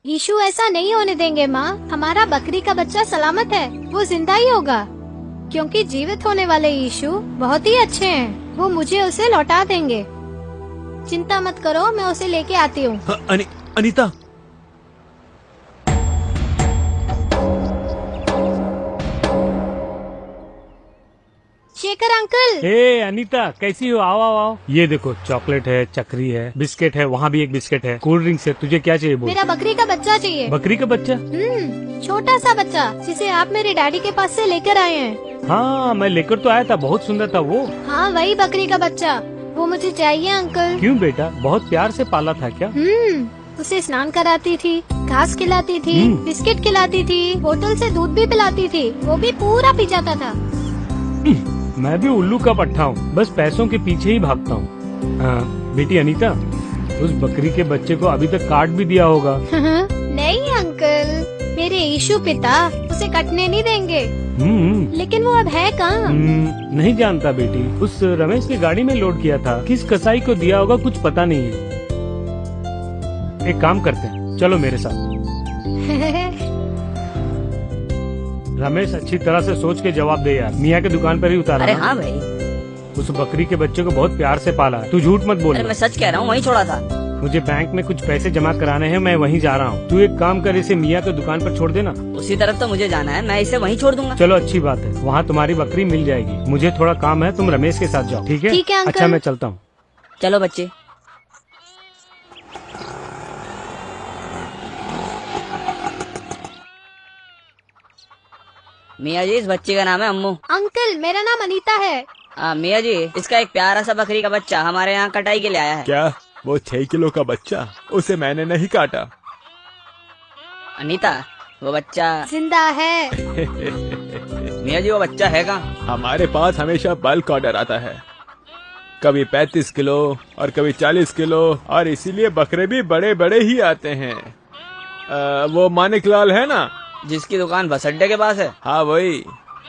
यीशु ऐसा नहीं होने देंगे माँ। हमारा बकरी का बच्चा सलामत है, वो जिंदा ही होगा, क्योंकि जीवित होने वाले यीशु बहुत ही अच्छे हैं। वो मुझे उसे लौटा देंगे। चिंता मत करो, मैं उसे लेके आती हूँ। अनीता, शेखर अंकल। हे अनीता, कैसी हो? आओ आओ आओ। ये देखो, चॉकलेट है, चक्री है, बिस्किट है, वहाँ भी एक बिस्किट है, कोल्ड ड्रिंक्स है। तुझे क्या चाहिए बोल? मेरा बकरी का बच्चा चाहिए। बकरी का बच्चा? छोटा सा बच्चा जिसे आप मेरे डैडी के पास से लेकर आए हैं। हाँ, मैं लेकर तो आया था, बहुत सुंदर था वो। हाँ, वही बकरी का बच्चा, वो मुझे चाहिए अंकल। क्यों बेटा, बहुत प्यार से पाला था क्या? उसे स्नान कराती थी, घास खिलाती थी, बिस्किट खिलाती थी, बोतल से दूध भी पिलाती थी, वो भी पूरा पी जाता था। मैं भी उल्लू का पट्टा हूँ, बस पैसों के पीछे ही भागता हूँ। बेटी अनीता, उस बकरी के बच्चे को अभी तक काट भी दिया होगा। नहीं अंकल, मेरे यीशु पिता उसे कटने नहीं देंगे। लेकिन वो अब है कहाँ? नहीं जानता बेटी, उस रमेश की गाड़ी में लोड किया था। किस कसाई को दिया होगा कुछ पता नहीं है। एक काम करते हैं, चलो मेरे साथ। रमेश, अच्छी तरह से सोच के जवाब दे यार। मियाँ की दुकान पर ही उतारा। अरे हाँ भाई, उस बकरी के बच्चे को बहुत प्यार से पाला है। तू झूठ मत बोल। अरे मैं सच कह रहा हूँ, वहीं छोड़ा था। मुझे बैंक में कुछ पैसे जमा कराने हैं, मैं वहीं जा रहा हूँ। तू एक काम कर, इसे मियाँ की दुकान पर छोड़ देना। उसी तरफ तो मुझे जाना है, मैं इसे वहीं छोड़ दूंगा। चलो अच्छी बात है, वहाँ तुम्हारी बकरी मिल जाएगी। मुझे थोड़ा काम है, तुम रमेश के साथ जाओ। ठीक है? ठीक है अंकल। अच्छा, मैं चलता हूँ। चलो बच्चे। मियाँ जी, इस बच्चे का नाम है अम्मू। अंकल, मेरा नाम अनीता है। मियाँ जी, इसका एक प्यारा सा बकरी का बच्चा हमारे यहाँ कटाई के लिए आया है। क्या वो 6 किलो का बच्चा? उसे मैंने नहीं काटा। अनीता, वो बच्चा जिंदा है। मियाँ जी, वो बच्चा है कहाँ? हमारे पास हमेशा बल्क ऑर्डर आता है, कभी 35 किलो और कभी 40 किलो, और इसीलिए बकरे भी बड़े बड़े ही आते हैं। वो मानिक लाल है ना, जिसकी दुकान बस अड्डे के पास है? हाँ वही।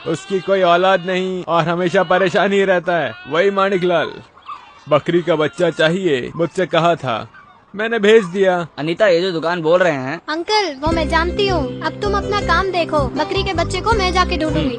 उसकी कोई औलाद नहीं और हमेशा परेशान ही रहता है, वही मानिक लाल। बकरी का बच्चा चाहिए, मुझसे कहा था, मैंने भेज दिया। अनीता, ये जो दुकान बोल रहे हैं। अंकल, वो मैं जानती हूँ। अब तुम अपना काम देखो, बकरी के बच्चे को मैं जाके ढूंढूंगी।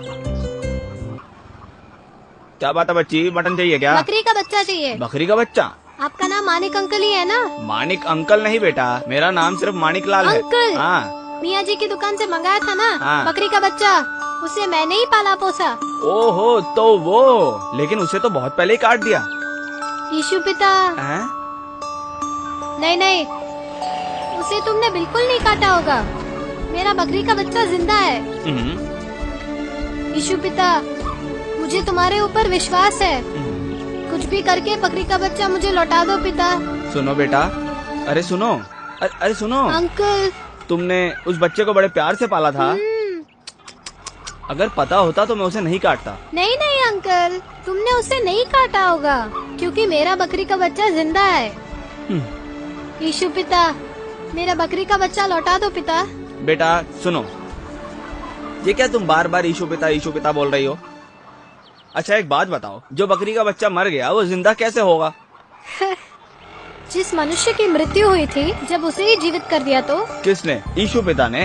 क्या बात है बच्ची, मटन चाहिए क्या? बकरी का बच्चा चाहिए। बकरी का बच्चा? आपका नाम मानिक अंकल ही है ना? मानिक अंकल नहीं बेटा, मेरा नाम सिर्फ मानिक लाल है। अंकल, हाँ। मियाँ जी की दुकान से मंगाया था ना हाँ। बकरी का बच्चा, उसे मैंने ही पाला पोसा। ओहो, तो वो, लेकिन उसे तो बहुत पहले ही काट दिया। यीशु पिता। हैं? नहीं नहीं, उसे तुमने बिल्कुल नहीं काटा होगा। मेरा बकरी का बच्चा जिंदा है। यीशु पिता, मुझे तुम्हारे ऊपर विश्वास है। कुछ भी करके बकरी का बच्चा मुझे लौटा दो पिता। सुनो बेटा, अरे सुनो, अरे सुनो अंकल, तुमने उस बच्चे को बड़े प्यार से पाला था। अगर पता होता तो मैं उसे नहीं काटता। नहीं नहीं अंकल, तुमने उसे नहीं काटा होगा, क्योंकि मेरा बकरी का बच्चा जिंदा है। यीशु पिता, मेरा बकरी का बच्चा लौटा दो पिता। बेटा सुनो, ये क्या तुम बार बार यीशु पिता बोल रही हो? अच्छा एक बात बताओ, जो बकरी का बच्चा मर गया वो जिंदा कैसे होगा? जिस मनुष्य की मृत्यु हुई थी, जब उसे ही जीवित कर दिया तो? किसने? यीशु पिता ने।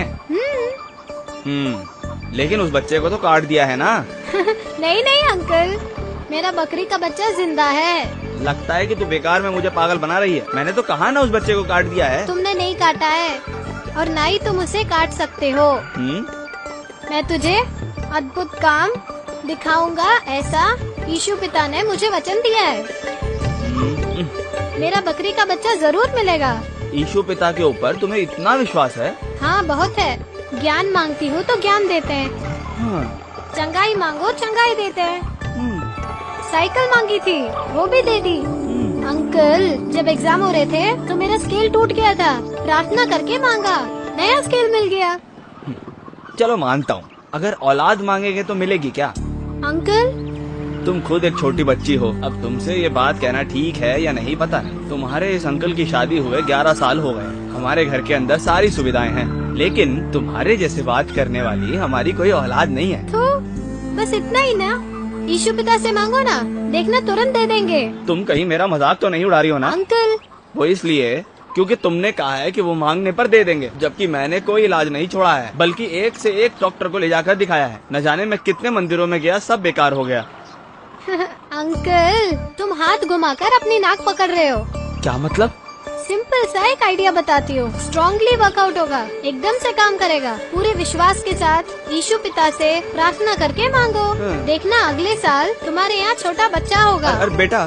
लेकिन उस बच्चे को तो काट दिया है ना? नहीं नहीं अंकल, मेरा बकरी का बच्चा जिंदा है। लगता है कि तू बेकार में मुझे पागल बना रही है। मैंने तो कहा ना उस बच्चे को काट दिया है। तुमने नहीं काटा है, और ना ही तुम उसे काट सकते हो। मैं तुझे अद्भुत काम दिखाऊंगा, ऐसा यीशु पिता ने मुझे वचन दिया है। मेरा बकरी का बच्चा जरूर मिलेगा। यीशु पिता के ऊपर तुम्हें इतना विश्वास है? हाँ बहुत है। ज्ञान मांगती हूँ तो ज्ञान देते हैं। चंगाई मांगो, चंगाई देते हैं। साइकिल मांगी थी, वो भी दे दी। अंकल, जब एग्जाम हो रहे थे तो मेरा स्केल टूट गया था, प्रार्थना करके मांगा, नया स्केल मिल गया। चलो मानता हूँ, अगर औलाद मांगेंगे तो मिलेगी क्या? अंकल, तुम खुद एक छोटी बच्ची हो, अब तुमसे ये बात कहना ठीक है या नहीं पता नहीं। तुम्हारे इस अंकल की शादी हुए 11 साल हो गए। हमारे घर के अंदर सारी सुविधाएं हैं, लेकिन तुम्हारे जैसे बात करने वाली हमारी कोई औलाद नहीं है। तो बस इतना ही ना? यीशु पिता से मांगो ना, देखना तुरंत दे देंगे। तुम कहीं मेरा मजाक तो नहीं उड़ा रही हो ना? अंकल, वो इसलिए क्योंकि तुमने कहा है कि वो मांगने पर दे देंगे, जबकि मैंने कोई इलाज नहीं छोड़ा है, बल्कि एक से एक डॉक्टर को ले जाकर दिखाया है। न जाने मैं कितने मंदिरों में गया, सब बेकार हो गया। अंकल, तुम हाथ घुमाकर अपनी नाक पकड़ रहे हो। क्या मतलब? सिंपल सा एक आइडिया बताती हूँ, स्ट्रांगली वर्कआउट होगा, एकदम से काम करेगा। पूरे विश्वास के साथ यीशु पिता से प्रार्थना करके मांगो, देखना अगले साल तुम्हारे यहाँ छोटा बच्चा होगा। अरे बेटा,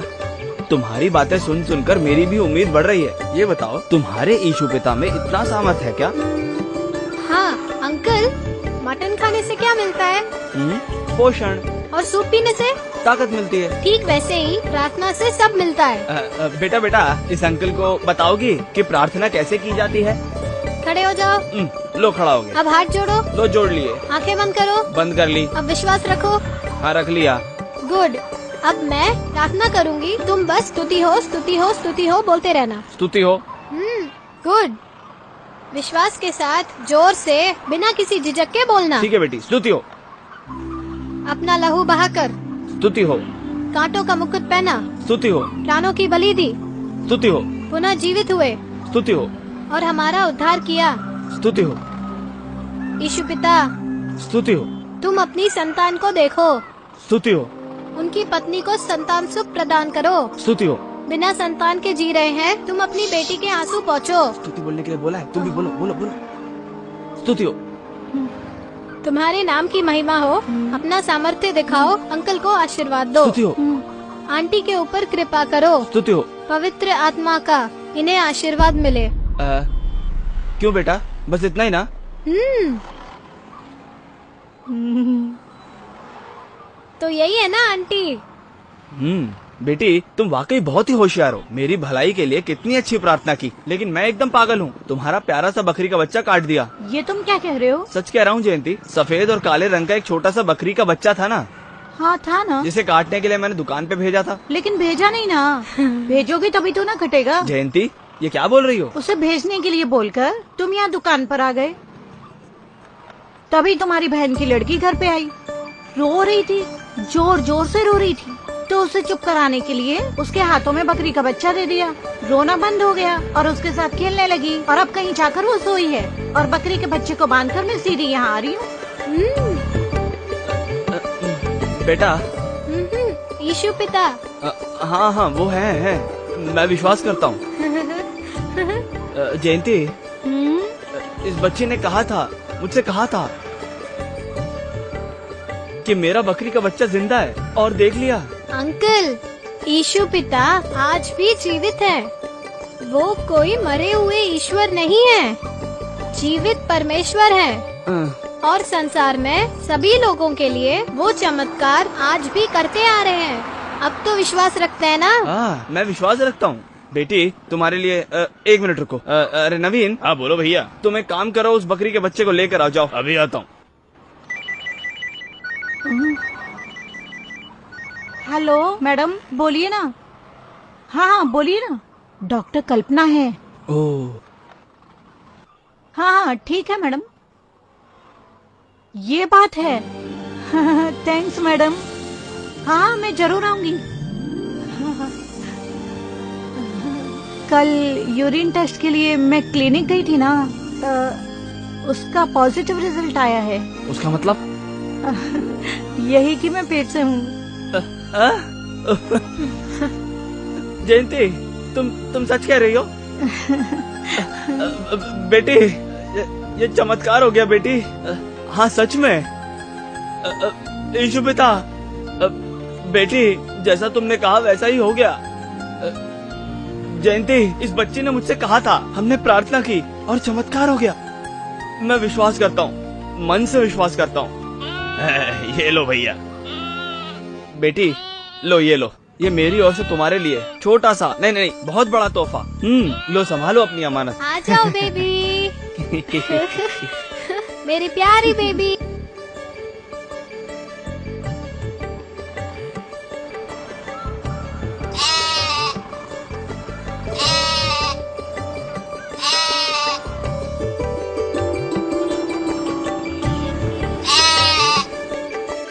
तुम्हारी बातें सुन सुनकर मेरी भी उम्मीद बढ़ रही है। ये बताओ, तुम्हारे यीशु पिता में इतना सामर्थ है क्या? हाँ अंकल, मटन खाने से क्या मिलता है? पोषण। और सूप पीने से ताकत मिलती है। ठीक वैसे ही प्रार्थना से सब मिलता है। बेटा बेटा, इस अंकल को बताओगी कि प्रार्थना कैसे की जाती है? खड़े हो जाओ। लो, खड़ा हो गया। अब हाथ जोड़ो। लो, जोड़ लिए। आंखें बंद करो। बंद कर ली। अब विश्वास रखो। हाँ, रख लिया। गुड। अब मैं प्रार्थना करूँगी, तुम बस स्तुति हो स्तुति हो स्तुति हो बोलते रहना। स्तुति हो। गुड। विश्वास के साथ जोर से बिना किसी झिझक के बोलना। ठीक है बेटी, स्तुति हो। अपना लहू बहाकर स्तुति हो। कांटों का मुकुट पहना। स्तुति हो। प्राणों की बलि दी। स्तुति हो। पुनः जीवित हुए स्तुति हो। और हमारा उद्धार किया। स्तुति हो। यीशु पिता, स्तुति हो। तुम अपनी संतान को देखो, स्तुति हो। उनकी पत्नी को संतान सुख प्रदान करो। स्तुति हो। बिना संतान के जी रहे हैं, तुम अपनी बेटी के आंसू पोंछो। स्तुति बोलने के लिए बोला है, तुम भी बोलो बोलो बोलो। स्तुति हो। तुम्हारे नाम की महिमा हो, अपना सामर्थ्य दिखाओ, अंकल को आशीर्वाद दो। स्तुति हो। आंटी के ऊपर कृपा करो। स्तुति हो। पवित्र आत्मा का इन्हें आशीर्वाद मिले। क्यों बेटा, बस इतना ही ना? तो यही है ना आंटी। बेटी, तुम वाकई बहुत ही होशियार हो। मेरी भलाई के लिए कितनी अच्छी प्रार्थना की, लेकिन मैं एकदम पागल हूँ। तुम्हारा प्यारा सा बकरी का बच्चा काट दिया। ये तुम क्या कह रहे हो? सच कह रहा हूँ जयंती, सफेद और काले रंग का एक छोटा सा बकरी का बच्चा था ना, हाँ था ना, जिसे काटने के लिए मैंने दुकान पे भेजा था। लेकिन भेजा नहीं ना। भेजोगे तभी तो ना कटेगा। जयंती, ये क्या बोल रही हो? उसे भेजने के लिए बोलकर तुम यहाँ दुकान पर आ गए, तभी तुम्हारी बहन की लड़की घर पे आई, रो रही थी, जोर जोर से रो रही थी, तो उसे चुप कराने के लिए उसके हाथों में बकरी का बच्चा दे दिया। रोना बंद हो गया और उसके साथ खेलने लगी, और अब कहीं जाकर वो सोई है, और बकरी के बच्चे को बांधकर मैं सीधी यहाँ आ रही हूँ। बेटा। यीशु पिता। हाँ हाँ, वो है, मैं विश्वास करता हूँ। जयंती, इस बच्चे ने कहा था, मुझसे कहा था कि मेरा बकरी का बच्चा जिंदा है, और देख लिया। अंकल, यीशु पिता आज भी जीवित है। वो कोई मरे हुए ईश्वर नहीं है, जीवित परमेश्वर है। और संसार में सभी लोगों के लिए वो चमत्कार आज भी करते आ रहे हैं। अब तो विश्वास रखते हैं ना? हाँ, मैं विश्वास रखता हूँ। बेटी, तुम्हारे लिए 1 मिनट रुको। अरे नवीन। हाँ बोलो भैया। तुम एक काम करो, उस बकरी के बच्चे को लेकर आ जाओ। अभी आता हूँ। हेलो मैडम, बोलिए ना। हाँ हाँ बोलिए ना, डॉक्टर कल्पना है। ओह, हाँ ठीक है मैडम, ये बात है। Thanks madam. हाँ मैं जरूर आऊंगी। कल यूरिन टेस्ट के लिए मैं क्लिनिक गई थी ना, उसका पॉजिटिव रिजल्ट आया है। उसका मतलब? यही कि मैं पेट से हूँ। जयंती, तुम सच कह रही हो? बेटी, ये चमत्कार हो गया बेटी। हाँ सच में। यीशु पिता, बेटी जैसा तुमने कहा वैसा ही हो गया। जयंती, इस बच्चे ने मुझसे कहा था, हमने प्रार्थना की और चमत्कार हो गया। मैं विश्वास करता हूँ, मन से विश्वास करता हूँ। ये लो भैया। बेटी लो, ये लो, ये मेरी ओर से तुम्हारे लिए छोटा सा, नहीं बहुत बड़ा तोहफा। लो, संभालो अपनी अमानत। आ जाओ बेबी। मेरी प्यारी बेबी।